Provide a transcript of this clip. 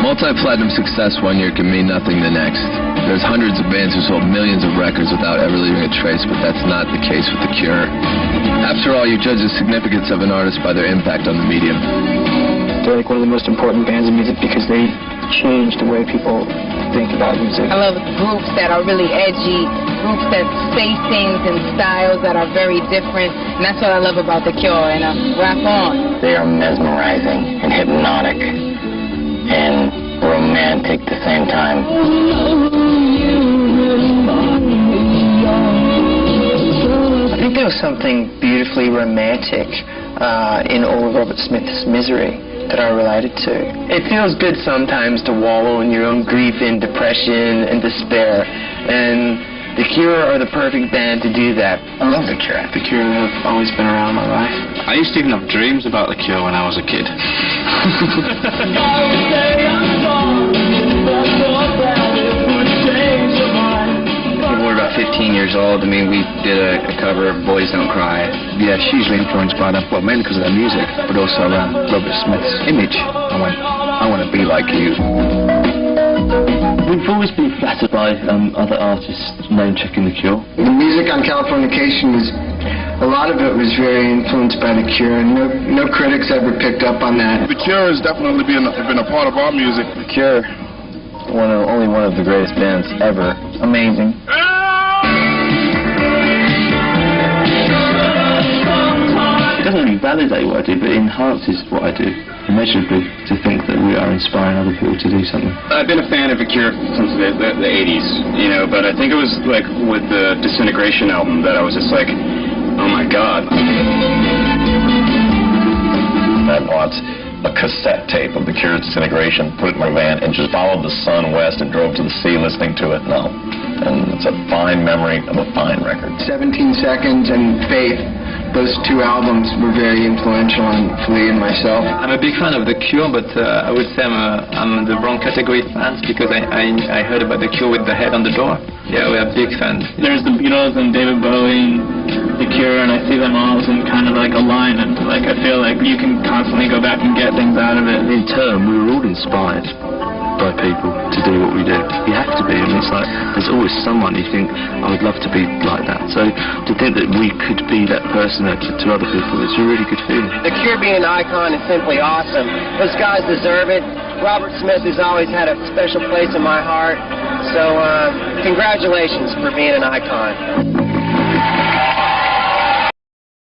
Multi-platinum success one year can mean nothing the next. There's hundreds of bands who sold millions of records without ever leaving a trace, but that's not the case with The Cure. After all, you judge the significance of an artist by their impact on the medium. They're like one of the most important bands in music because they change the way people think about music. I love groups that are really edgy, groups that say things in styles that are very different, and that's what I love about The Cure, and rap on. They are mesmerizing and hypnotic and romantic at the same time. I think there was something beautifully romantic in all of Robert Smith's misery that I related to. It feels good sometimes to wallow in your own grief and depression and despair, and The Cure are the perfect band to do that. I love The Cure. The Cure have always been around my life. I used to even have dreams about The Cure when I was a kid. When we were about 15 years old, I mean, we did a cover of Boys Don't Cry. Yeah, hugely influenced by them. Well, mainly because of their music, but also Robert Smith's image. I want to be like you. We've always been flattered by other artists name-checking The Cure. The music on Californication is, a lot of it was very influenced by The Cure, and no critics ever picked up on that. The Cure has definitely been a part of our music. The Cure, only one of the greatest bands ever. Amazing. It doesn't really validate what I do, but it enhances what I do immeasurably to think that we are inspiring other people to do something. I've been a fan of The Cure since the 80s, you know, but I think it was like with the Disintegration album that I was just like, oh my God. I bought a cassette tape of The Cure's Disintegration, put it in my van, and just followed the sun west and drove to the sea listening to it. No. And it's a fine memory of a fine record. 17 Seconds and Faith, those two albums were very influential on Flea and myself. I'm a big fan of The Cure, but I would say I'm the wrong category of fans because I heard about The Cure with The Head on the Door. Yeah, we are big fans. There's the Beatles and David Bowie and The Cure, and I see them all as in kind of like a line, and like I feel like you can constantly go back and get things out of it. In turn, we were all inspired by people to do what we do. You have to be, and it's like there's always someone you think, I would love to be like that. So to think that we could be that person to other people, it's a really good feeling. The Cure being an icon is simply awesome. Those guys deserve it. Robert Smith has always had a special place in my heart. So congratulations for being an icon.